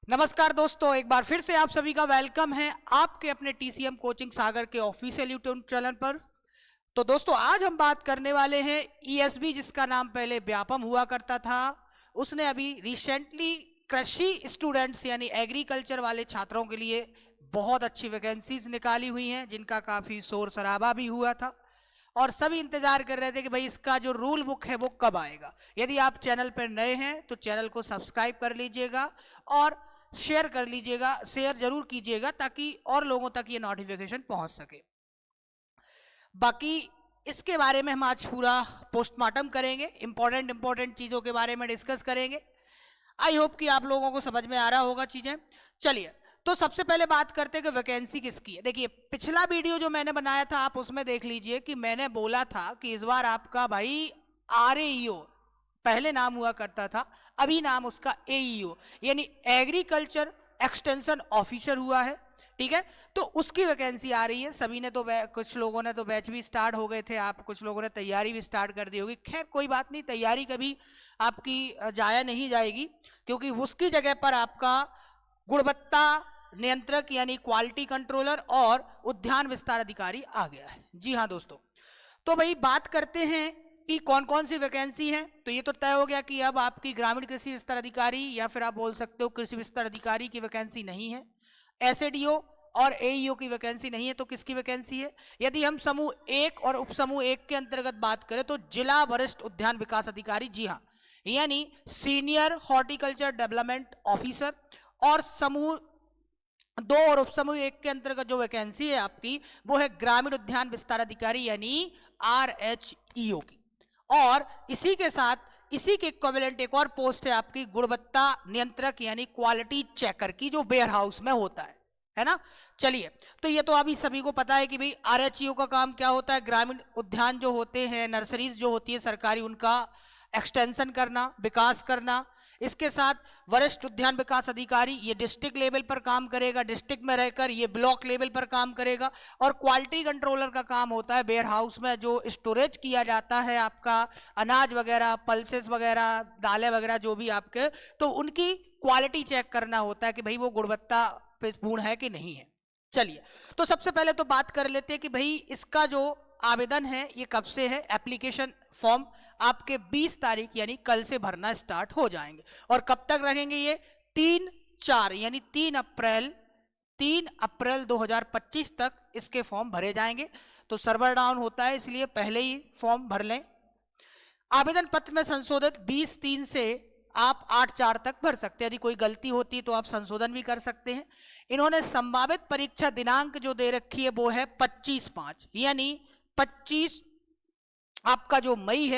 नमस्कार दोस्तों, एक बार फिर से आप सभी का वेलकम है आपके अपने टीसीएम कोचिंग सागर के ऑफिशियल यूट्यूब चैनल पर। तो दोस्तों, आज हम बात करने वाले हैं ईएसबी, जिसका नाम पहले व्यापम हुआ करता था। उसने अभी रिसेंटली कृषि स्टूडेंट्स यानी एग्रीकल्चर वाले छात्रों के लिए बहुत अच्छी वैकेंसीज निकाली हुई हैं, जिनका काफी शोर शराबा भी हुआ था और सभी इंतजार कर रहे थे कि भाई इसका जो रूल बुक है वो कब आएगा। यदि आप चैनल पर नए हैं तो चैनल को सब्सक्राइब कर लीजिएगा और शेयर कर लीजिएगा, शेयर जरूर कीजिएगा ताकि और लोगों तक ये नोटिफिकेशन पहुंच सके। बाकी इसके बारे में हम आज पूरा पोस्टमार्टम करेंगे, इंपॉर्टेंट चीजों के बारे में डिस्कस करेंगे। आई होप कि आप लोगों को समझ में आ रहा होगा चीजें। चलिए, तो सबसे पहले बात करते हैं कि वैकेंसी किसकी है। देखिए, पिछला वीडियो जो मैंने बनाया था आप उसमें देख लीजिए कि मैंने बोला था कि इस बार आपका भाई आरएईओ पहले नाम हुआ करता था, अभी नाम उसका एईओ यानी एग्रीकल्चर एक्सटेंशन ऑफिसर हुआ है। ठीक है, तो उसकी वैकेंसी आ रही है। सभी ने तो कुछ लोगों ने तो बैच भी स्टार्ट हो गए थे, आप कुछ लोगों ने तैयारी भी स्टार्ट कर दी होगी। खैर कोई बात नहीं, तैयारी कभी आपकी जाया नहीं जाएगी, क्योंकि उसकी जगह पर आपका गुणवत्ता नियंत्रक यानी क्वालिटी कंट्रोलर और उद्यान विस्तार अधिकारी आ गया है। जी हाँ दोस्तों, तो भाई बात करते हैं कि कौन कौन सी वैकेंसी है। तो ये तो तय हो गया कि अब आपकी ग्रामीण कृषि विस्तार अधिकारी या फिर आप बोल सकते हो कृषि विस्तार अधिकारी की वैकेंसी नहीं है, एसएडीओ और एईओ की वैकेंसी नहीं है। तो किसकी वैकेंसी है? यदि हम समूह एक और उपसमूह एक के अंतर्गत बात करें तो जिला वरिष्ठ उद्यान विकास अधिकारी, जी हाँ, यानी सीनियर हॉर्टिकल्चर डेवलपमेंट ऑफिसर। और समूह दो और उपसमूह एक के अंतर्गत जो वैकेंसी है आपकी वो है ग्रामीण उद्यान विस्तार अधिकारी यानी आरएचईओ की। और इसी के साथ इसी के इक्विवेलेंट एक और पोस्ट है आपकी गुणवत्ता नियंत्रक यानी क्वालिटी चेकर की, जो वेयर हाउस में होता है ना। चलिए, तो ये तो अभी सभी को पता है कि भाई आरएचईओ का काम क्या होता है। ग्रामीण उद्यान जो होते हैं, नर्सरीज जो होती है सरकारी, उनका एक्सटेंशन करना, विकास करना। इसके साथ वरिष्ठ उद्यान विकास अधिकारी ये डिस्ट्रिक्ट लेवल पर काम करेगा, डिस्ट्रिक्ट में रहकर ये ब्लॉक लेवल पर काम करेगा। और क्वालिटी कंट्रोलर का काम होता है वेयर हाउस में जो स्टोरेज किया जाता है आपका अनाज वगैरह, पल्सेस वगैरह, दालें वगैरह जो भी आपके, तो उनकी क्वालिटी चेक करना होता है कि भाई वो गुणवत्ता पूर्ण है कि नहीं है। चलिए, तो सबसे पहले तो बात कर लेते हैं कि भाई इसका जो आवेदन है ये कब से है। एप्लीकेशन फॉर्म आपके 20 तारीख यानी कल से भरना स्टार्ट हो जाएंगे। और कब तक रहेंगे ये? 3/4 यानी 3 अप्रैल 2025 तक इसके फॉर्म भरे जाएंगे। तो सर्वर डाउन होता है, इसलिए पहले ही फॉर्म भर लें। आवेदन पत्र में संशोधित 20/3 से आप 8/4 तक भर सकते हैं। यदि कोई गलती होती है तो आप संशोधन भी कर सकते हैं। इन्होंने संभावित परीक्षा दिनांक जो दे रखी है वो है 25/5 यानी 25 आपका जो मई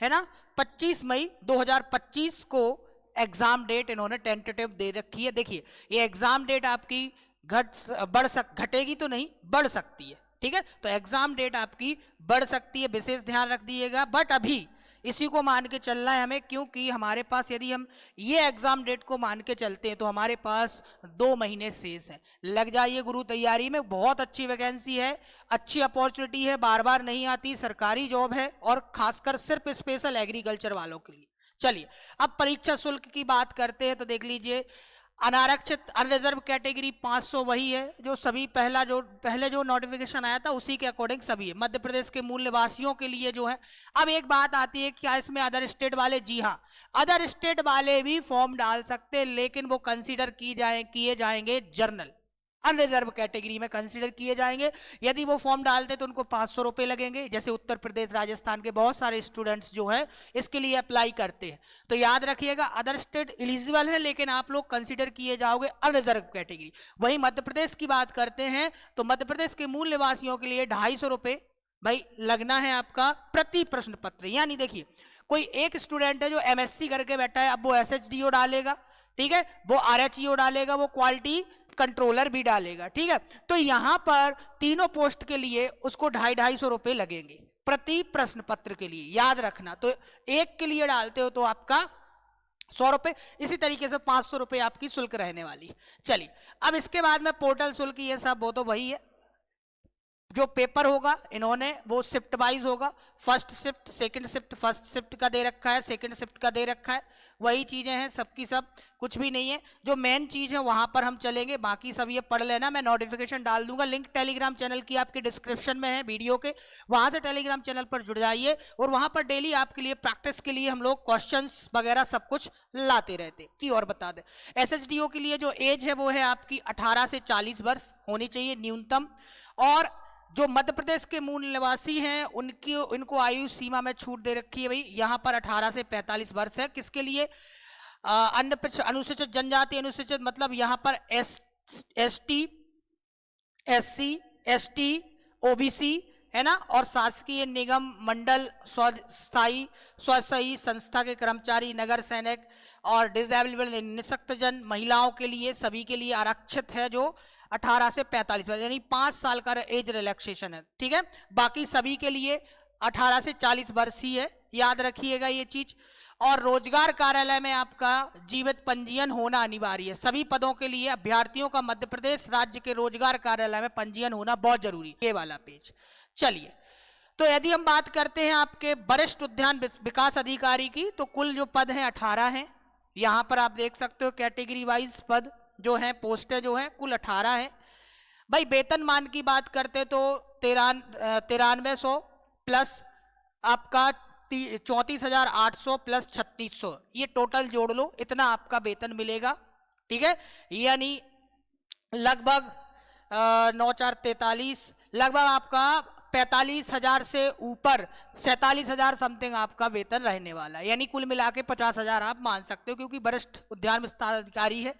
है ना, 25 मई 2025 को एग्जाम डेट इन्होंने टेंटेटिव दे रखी है। देखिए, ये एग्जाम डेट आपकी घटेगी तो नहीं, बढ़ सकती है। ठीक है, तो एग्जाम डेट आपकी बढ़ सकती है, विशेष ध्यान रख दिएगा। बट अभी इसी को मान के चलना है हमें, क्योंकि हमारे पास यदि हम ये एग्जाम डेट को मान के चलते हैं तो हमारे पास 2 महीने शेष हैं। लग जाइए गुरु तैयारी में, बहुत अच्छी वैकेंसी है, अच्छी अपॉर्चुनिटी है, बार बार नहीं आती, सरकारी जॉब है और खासकर सिर्फ स्पेशल एग्रीकल्चर वालों के लिए। चलिए, अब परीक्षा शुल्क की बात करते हैं तो देख लीजिए, अनारक्षित अनरिजर्व कैटेगरी 500 वही है जो सभी पहले जो नोटिफिकेशन आया था उसी के अकॉर्डिंग सभी है। मध्य प्रदेश के मूल निवासियों के लिए जो है। अब एक बात आती है, क्या इसमें अदर स्टेट वाले? जी हाँ, अदर स्टेट वाले भी फॉर्म डाल सकते हैं, लेकिन वो कंसीडर किए जाएंगे जनरल अनरिजर्व कैटेगरी में कंसीडर किए जाएंगे। यदि वो फॉर्म डालते तो उनको 500 रुपए लगेंगे। जैसे उत्तर प्रदेश, राजस्थान के बहुत सारे स्टूडेंट्स जो है इसके लिए अप्लाई करते हैं। तो याद रखिएगा, अदर स्टेट एलिजिबल है लेकिन आप लोग कंसीडर किए जाओगे अनरिजर्व कैटेगरी। वहीं मध्य प्रदेश की बात करते हैं तो मध्य प्रदेश के मूल निवासियों के लिए 250 रुपए भाई लगना है आपका प्रति प्रश्न पत्र। यानी देखिए, कोई एक स्टूडेंट है जो एमएससी करके बैठा है, अब वो एसएचडीओ डालेगा, ठीक है, वो आरएचईओ डालेगा, वो क्वालिटी कंट्रोलर भी डालेगा। ठीक है, तो यहां पर तीनों पोस्ट के लिए उसको 250 रुपए लगेंगे प्रति प्रश्न पत्र के लिए, याद रखना। तो एक के लिए डालते हो तो आपका 100 रुपए, इसी तरीके से 500 रुपए आपकी शुल्क रहने वाली है। चलिए, अब इसके बाद में पोर्टल शुल्क ये सब वो तो वही है, जो पेपर होगा इन्होंने वो शिफ्ट वाइज होगा, first shift second shift, first shift का दे रखा है, सेकंड शिफ्ट का दे रखा है, वही चीजें हैं सबकी सब, कुछ भी नहीं है। जो मेन चीज है वहां पर हम चलेंगे, बाकी सब ये पढ़ लेना, मैं नोटिफिकेशन डाल दूंगा, लिंक टेलीग्राम चैनल की आपके डिस्क्रिप्शन में है वीडियो के, वहां से टेलीग्राम चैनल पर जुड़ जाइए और वहां पर डेली आपके लिए प्रैक्टिस के लिए हम लोग क्वेश्चंस वगैरह सब कुछ लाते रहते की। और बता दें एसएचडीओ के लिए जो एज है वो है आपकी 18 से 40 वर्ष होनी चाहिए न्यूनतम, और जो मध्य प्रदेश के मूल निवासी हैं इनको आयु सीमा में छूट दे रखी है भाई, यहां पर 18 से 45 वर्ष है। किसके लिए? अन्य अनुसूचित जनजाति, अनुसूचित मतलब यहां पर एसटी, एससी, एसटी, ओबीसी है ना, और शासकीय निगम मंडल, स्वशासी संस्था के कर्मचारी, नगर सैनिक और डिसेबल निःशक्त जन, महिलाओं के लिए सभी के लिए आरक्षित है जो 18 से 45 वर्ष, यानी 5 साल का एज रिलैक्सेशन है, ठीक है। बाकी सभी के लिए 18 से 40 वर्ष ही है, याद रखिएगा ये चीज। और रोजगार कार्यालय में आपका जीवित पंजीयन होना अनिवार्य है सभी पदों के लिए। अभ्यर्थियों का मध्य प्रदेश राज्य के रोजगार कार्यालय में पंजीयन होना बहुत जरूरी, ये वाला पेज। चलिए, तो यदि हम बात करते हैं आपके वरिष्ठ उद्यान विकास अधिकारी की, तो कुल जो पद हैं 18 हैं। यहां पर आप देख सकते हो कैटेगरी वाइज पद जो है, पोस्टें जो है कुल 18 है भाई। वेतनमान की बात करते तो 9300 प्लस आपका 34,800 प्लस 3600, ये टोटल जोड़ लो, इतना आपका वेतन मिलेगा, ठीक है। यानी लगभग 9,443, लगभग आपका 45,000 से ऊपर 47,000 समथिंग आपका वेतन रहने वाला है, यानी कुल मिला के 50,000 आप मान सकते हो, क्योंकि वरिष्ठ उद्यान विस्तार अधिकारी है।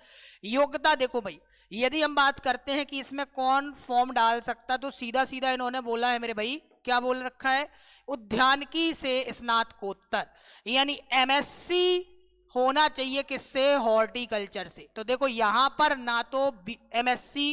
योग्यता देखो भाई, यदि हम बात करते हैं कि इसमें कौन फॉर्म डाल सकता, तो सीधा सीधा इन्होंने बोला है मेरे भाई, क्या बोल रखा है? उद्यानिकी से स्नातकोत्तर, यानी एमएससी होना चाहिए किससे? हॉर्टिकल्चर से। तो देखो यहां पर ना तो एमएससी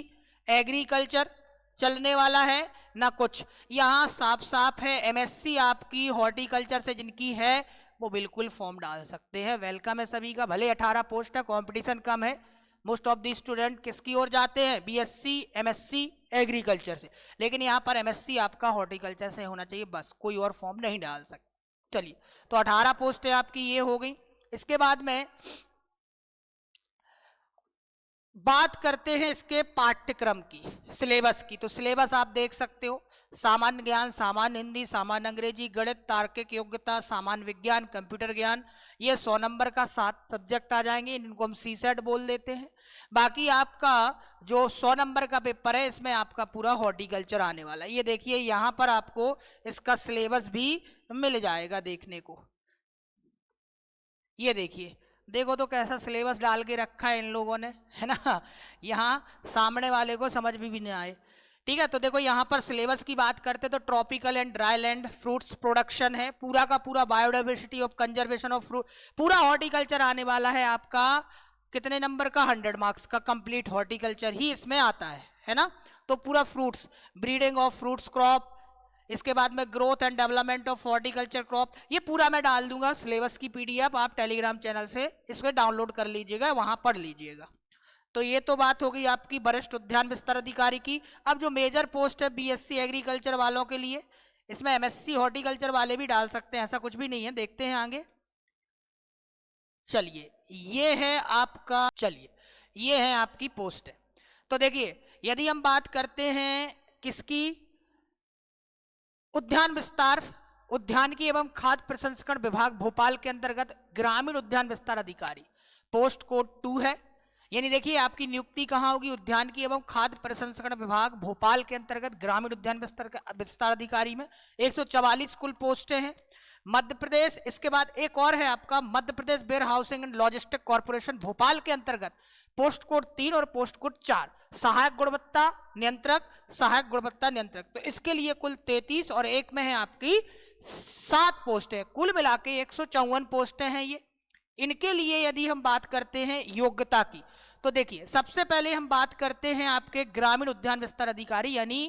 एग्रीकल्चर चलने वाला है ना कुछ, यहां साफ साफ है एमएससी आपकी हॉर्टिकल्चर से जिनकी है वो बिल्कुल फॉर्म डाल सकते हैं। वेलकम है सभी का, भले 18 पोस्ट है, कंपटीशन कम है, मोस्ट ऑफ दी स्टूडेंट किसकी ओर जाते हैं? बीएससी एमएससी एग्रीकल्चर से, लेकिन यहां पर एमएससी आपका हॉर्टिकल्चर से होना चाहिए, बस कोई और फॉर्म नहीं डाल सकते। चलिए, तो 18 पोस्टें आपकी ये हो गई। इसके बाद में बात करते हैं इसके पाठ्यक्रम की, सिलेबस की। तो सिलेबस आप देख सकते हो, सामान्य ज्ञान, सामान्य हिंदी, सामान्य अंग्रेजी, गणित, तार्किक योग्यता, सामान्य विज्ञान, कंप्यूटर ज्ञान, ये 100 नंबर का 7 सब्जेक्ट आ जाएंगे, इनको हम सीसेट बोल देते हैं। बाकी आपका जो 100 नंबर का पेपर है इसमें आपका पूरा हॉर्टिकल्चर आने वाला है। ये देखिए यहां पर आपको इसका सिलेबस भी मिल जाएगा देखने को, ये देखिए, देखो तो कैसा सिलेबस डाल के रखा है इन लोगों ने, है ना, यहाँ सामने वाले को समझ भी नहीं आए, ठीक है। तो देखो यहाँ पर सिलेबस की बात करते तो tropical and dry land fruits production है, पूरा का पूरा biodiversity of conservation of fruit, पूरा हॉर्टिकल्चर आने वाला है आपका। कितने नंबर का? 100 मार्क्स का कंप्लीट हॉर्टिकल्चर ही इसमें आता है ना। तो पूरा fruits, breeding of fruits crop, इसके बाद में growth and development of horticulture crop, ये पूरा मैं डाल दूंगा सिलेबस की पीडीएफ, आप टेलीग्राम चैनल से इसको डाउनलोड कर लीजिएगा, वहां पढ़ लीजिएगा। तो ये तो बात हो गई आपकी वरिष्ठ उद्यान विस्तार अधिकारी की। अब जो मेजर पोस्ट है बीएससी एग्रीकल्चर वालों के लिए, इसमें एमएससी हॉर्टिकल्चर वाले भी डाल सकते हैं, ऐसा कुछ भी नहीं है, देखते हैं आगे। चलिए, ये है आपका, चलिए ये है आपकी पोस्ट है। तो देखिए यदि हम बात करते हैं किसकी, उद्यान विस्तार, उद्यानिकी एवं खाद्य प्रसंस्करण विभाग भोपाल के अंतर्गत ग्रामीण उद्यान विस्तार अधिकारी, पोस्ट कोड 2 है। यानी देखिए आपकी नियुक्ति कहां होगी? उद्यानिकी एवं खाद्य प्रसंस्करण विभाग भोपाल के अंतर्गत ग्रामीण उद्यान विस्तार अधिकारी में 144 कुल पोस्टें हैं। मध्य प्रदेश, इसके बाद एक और है आपका Madhya Pradesh warehousing and logistic corporation Bhopal के अंतर्गत पोस्ट कोड 3 और पोस्ट कोड 4 सहायक गुणवत्ता नियंत्रक, सहायक गुणवत्ता नियंत्रक। तो इसके लिए कुल 33 और एक में है आपकी 7 पोस्टें, कुल मिला के 154 पोस्टें हैं ये। इनके लिए यदि हम बात करते हैं योग्यता की, तो देखिए सबसे पहले हम बात करते हैं आपके ग्रामीण उद्यान विस्तार अधिकारी यानी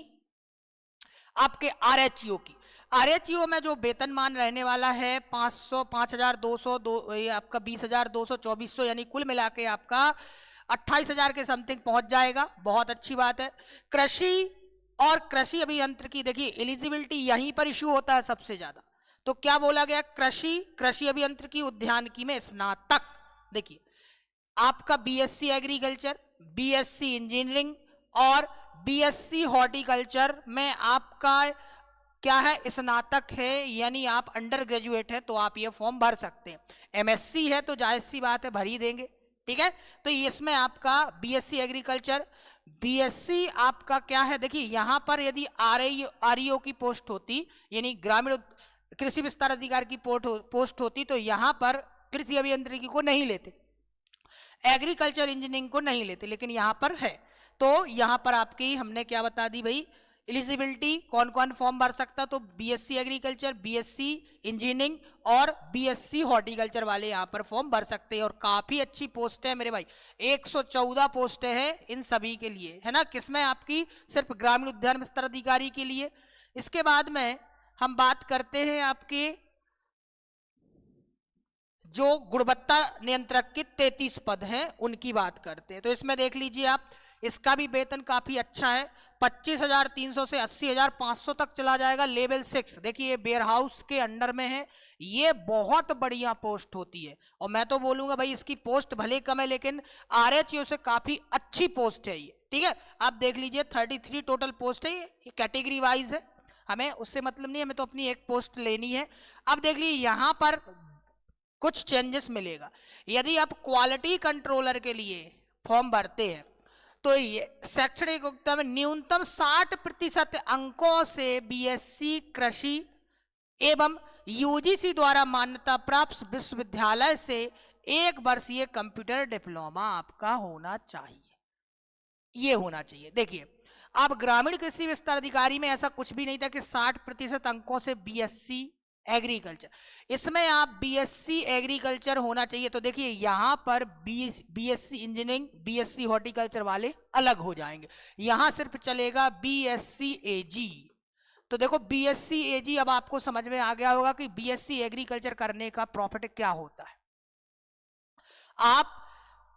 आपके आरएचईओ की। आरएचईओ में जो वेतनमान रहने वाला है 500, 5,200, ये आपका 20,200, 2,400, यानी कुल मिला के आपका 28,000 के समथिंग पहुंच जाएगा, बहुत अच्छी बात है। कृषि और कृषि अभियंत्रिकी, देखिए एलिजिबिलिटी यहीं पर इश्यू होता है सबसे ज्यादा। तो क्या बोला गया, कृषि अभियंत्रिकी उद्यानिकी में स्नातक। देखिए आपका बीएससी एग्रीकल्चर, बीएससी इंजीनियरिंग और बीएससी हॉर्टिकल्चर में आपका क्या है, स्नातक है, यानी आप अंडर ग्रेजुएट है तो आप ये फॉर्म भर सकते हैं। एमएससी है तो जाहिर सी बात है भर ही देंगे, ठीक है। तो इसमें आपका बीएससी एग्रीकल्चर, बीएससी आपका क्या है, देखिए यहां पर यदि आरईओ की पोस्ट होती, यानी ग्रामीण कृषि विस्तार अधिकारी की पोस्ट होती, तो यहां पर कृषि अभियंत्रिकी को नहीं लेते, एग्रीकल्चर इंजीनियरिंग को नहीं लेते, लेकिन यहां पर है। तो यहां पर आपकी हमने क्या बता दी भाई, एलिजिबिलिटी कौन कौन फॉर्म भर सकता, तो बीएससी एग्रीकल्चर, बीएससी इंजीनियरिंग और बीएससी हॉर्टिकल्चर वाले यहां पर फॉर्म भर सकते हैं। और काफी अच्छी पोस्ट है मेरे भाई, 114 पोस्टें हैं इन सभी के लिए, है ना। किसमें, आपकी सिर्फ ग्रामीण उद्यान विस्तार अधिकारी के लिए। इसके बाद में हम बात करते हैं आपके जो गुणवत्ता नियंत्रक के 33 पद हैं उनकी बात करते हैं। तो इसमें देख लीजिए आप, इसका भी वेतन काफी अच्छा है, 25,300 से 80,500 तक चला जाएगा। लेवल 6 देखिए वेयर हाउस के अंडर में है, ये बहुत बढ़िया पोस्ट होती है। और मैं तो बोलूंगा भाई इसकी पोस्ट भले कम है लेकिन आरएचओ से काफी अच्छी पोस्ट है ये, ठीक है। आप देख लीजिए 33 टोटल पोस्ट है, ये कैटेगरी वाइज है, हमें उससे मतलब नहीं, हमें तो अपनी एक पोस्ट लेनी है। अब देख लीजिए यहां पर कुछ चेंजेस मिलेगा। यदि आप क्वालिटी कंट्रोलर के लिए फॉर्म भरते हैं तो ये शैक्षणिक योग्यता में न्यूनतम 60% अंकों से बीएससी कृषि एवं यूजीसी द्वारा मान्यता प्राप्त विश्वविद्यालय से 1 वर्षीय कंप्यूटर डिप्लोमा आपका होना चाहिए, ये होना चाहिए। देखिए आप ग्रामीण कृषि विस्तार अधिकारी में ऐसा कुछ भी नहीं था कि 60% अंकों से बीएससी एग्रीकल्चर, इसमें आप बीएससी एग्रीकल्चर होना चाहिए। तो देखिए यहां पर बीएससी इंजीनियरिंग, बीएससी हॉर्टिकल्चर वाले अलग हो जाएंगे, यहां सिर्फ चलेगा बीएससी एजी। तो देखो बीएससी एजी, अब आपको समझ में आ गया होगा कि बीएससी एग्रीकल्चर करने का प्रॉफिट क्या होता है। आप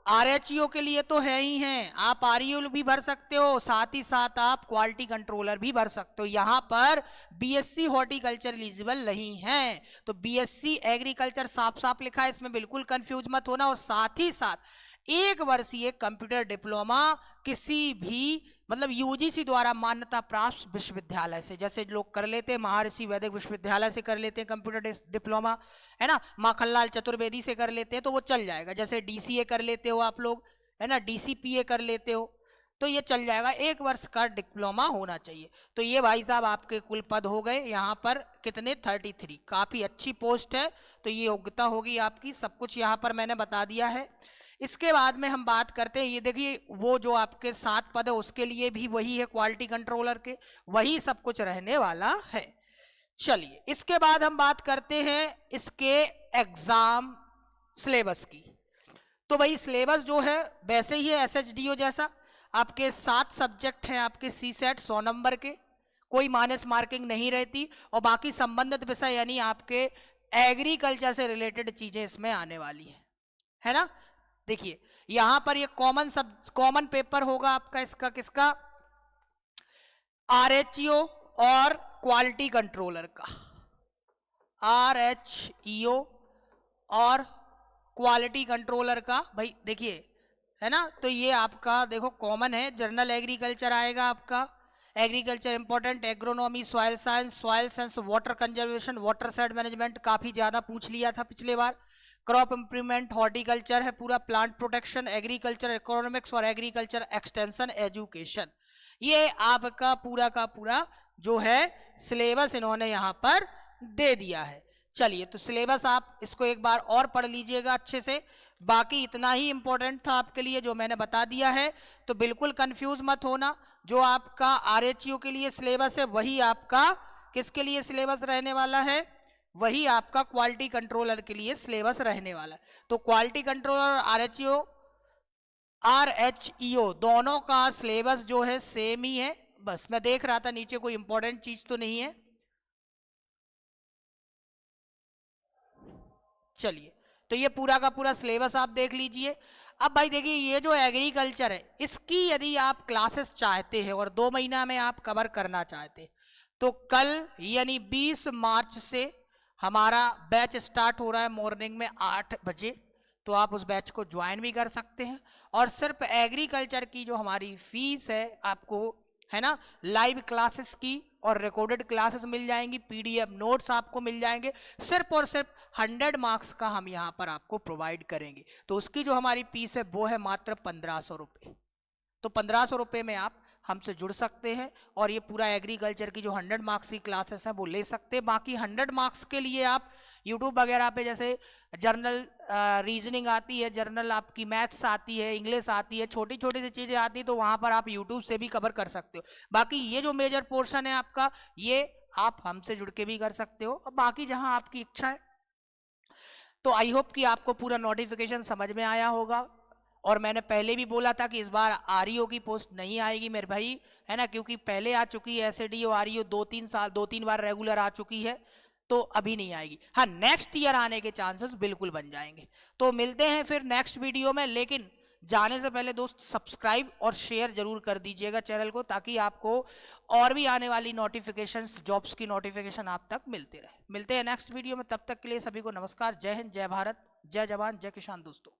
आरएचईओ के लिए तो है ही हैं, आप आरईओ भी भर सकते हो, साथ ही साथ आप क्वालिटी कंट्रोलर भी भर सकते हो। यहां पर बीएससी हॉर्टिकल्चर एलिजिबल नहीं है, तो बीएससी एग्रीकल्चर साफ साफ लिखा है, इसमें बिल्कुल कंफ्यूज मत होना। और साथ ही साथ 1 वर्षीय कंप्यूटर डिप्लोमा किसी भी मतलब यूजीसी द्वारा मान्यता प्राप्त विश्वविद्यालय से, जैसे लोग कर लेते हैं महर्षि वैदिक विश्वविद्यालय से कर लेते हैं कंप्यूटर डिप्लोमा, है ना, माखनलाल चतुर्वेदी से कर लेते हैं तो वो चल जाएगा। जैसे डीसीए कर लेते हो आप लोग, है ना, डीसीपीए कर लेते हो तो ये चल जाएगा, 1 वर्ष का डिप्लोमा होना चाहिए। तो ये भाई साहब आपके कुल पद हो गए यहाँ पर कितने, 33। काफी अच्छी पोस्ट है, तो ये योग्यता होगी आपकी, सब कुछ यहाँ पर मैंने बता दिया है। इसके बाद में हम बात करते हैं, ये देखिए वो जो आपके 7 पद है उसके लिए भी वही है, क्वालिटी कंट्रोलर के वही सब कुछ रहने वाला है। चलिए इसके बाद हम बात करते हैं इसके एग्जाम सिलेबस की। तो भाई सिलेबस जो है वैसे ही है एसएचडीओ जैसा, आपके 7 सब्जेक्ट हैं आपके सी सेट 100 नंबर के, कोई माइनस मार्किंग नहीं रहती, और बाकी संबंधित विषय यानी आपके एग्रीकल्चर से रिलेटेड चीजें इसमें आने वाली है ना। देखिए यहां पर ये कॉमन पेपर होगा आपका, इसका किसका, आरएचईओ और क्वालिटी कंट्रोलर का, आरएचईओ और क्वालिटी कंट्रोलर का भाई देखिए, है ना। तो ये आपका देखो कॉमन है, जनरल एग्रीकल्चर आएगा आपका, agriculture important, agronomy, soil science, water conservation, water side management काफी ज्यादा पूछ लिया था पिछले बार, क्रॉप इंप्रूवमेंट, हॉर्टिकल्चर है पूरा, प्लांट प्रोटेक्शन, एग्रीकल्चर इकोनॉमिक्स और एग्रीकल्चर एक्सटेंशन एजुकेशन, ये आपका पूरा का पूरा जो है सिलेबस इन्होंने यहां पर दे दिया है। चलिए तो सिलेबस आप इसको एक बार और पढ़ लीजिएगा अच्छे से, बाकी इतना ही इंपॉर्टेंट था आपके लिए जो मैंने बता दिया है, तो बिल्कुल कंफ्यूज मत होना। जो आपका आरएचईओ के लिए सिलेबस है वही आपका किसके लिए सिलेबस रहने वाला है, वही आपका क्वालिटी कंट्रोलर के लिए सिलेबस रहने वाला है। तो क्वालिटी कंट्रोलर आरएचईओ दोनों का सिलेबस जो है सेम ही है। बस मैं देख रहा था नीचे कोई इंपॉर्टेंट चीज तो नहीं है। चलिए तो ये पूरा का पूरा सिलेबस आप देख लीजिए। अब भाई देखिए, ये जो एग्रीकल्चर है इसकी यदि आप क्लासेस चाहते हैं और 2 महीना में आप कवर करना चाहते हैं, तो कल यानी 20 मार्च से हमारा बैच स्टार्ट हो रहा है मॉर्निंग में 8 बजे। तो आप उस बैच को ज्वाइन भी कर सकते हैं। और सिर्फ एग्रीकल्चर की जो हमारी फीस है आपको, है ना, लाइव क्लासेस की और रिकॉर्डेड क्लासेस मिल जाएंगी, पीडीएफ नोट्स आपको मिल जाएंगे, सिर्फ और सिर्फ 100 मार्क्स का हम यहाँ पर आपको प्रोवाइड करेंगे। तो उसकी जो हमारी फीस है वो है मात्र 1500 रुपये। तो 1500 रुपये में आप हमसे जुड़ सकते हैं और ये पूरा एग्रीकल्चर की जो 100 मार्क्स की क्लासेस हैं वो ले सकते हैं। बाकी 100 मार्क्स के लिए आप यूट्यूब वगैरह पे जैसे जर्नल रीजनिंग आती है, जर्नल आपकी मैथ्स आती है, इंग्लिश आती है, छोटी छोटी सी चीज़ें आती है, तो वहाँ पर आप यूट्यूब से भी कवर कर सकते हो। बाकी ये जो मेजर पोर्शन है आपका, ये आप हमसे जुड़ के भी कर सकते हो। और बाकी जहाँ आपकी इच्छा है। तो आई होप कि आपको पूरा नोटिफिकेशन समझ में आया होगा। और मैंने पहले भी बोला था कि इस बार आरईओ की पोस्ट नहीं आएगी मेरे भाई, है ना, क्योंकि पहले आ चुकी है एसएडीओ आरईओ 2-3 बार रेगुलर आ चुकी है, तो अभी नहीं आएगी। हाँ, नेक्स्ट ईयर आने के चांसेस बिल्कुल बन जाएंगे। तो मिलते हैं फिर नेक्स्ट वीडियो में, लेकिन जाने से पहले दोस्त सब्सक्राइब और शेयर जरूर कर दीजिएगा चैनल को, ताकि आपको और भी आने वाली नोटिफिकेशंस, जॉब्स की नोटिफिकेशन आप तक मिलते रहे। मिलते हैं नेक्स्ट वीडियो में, तब तक के लिए सभी को नमस्कार। जय हिंद, जय भारत, जय जवान, जय किसान दोस्तों।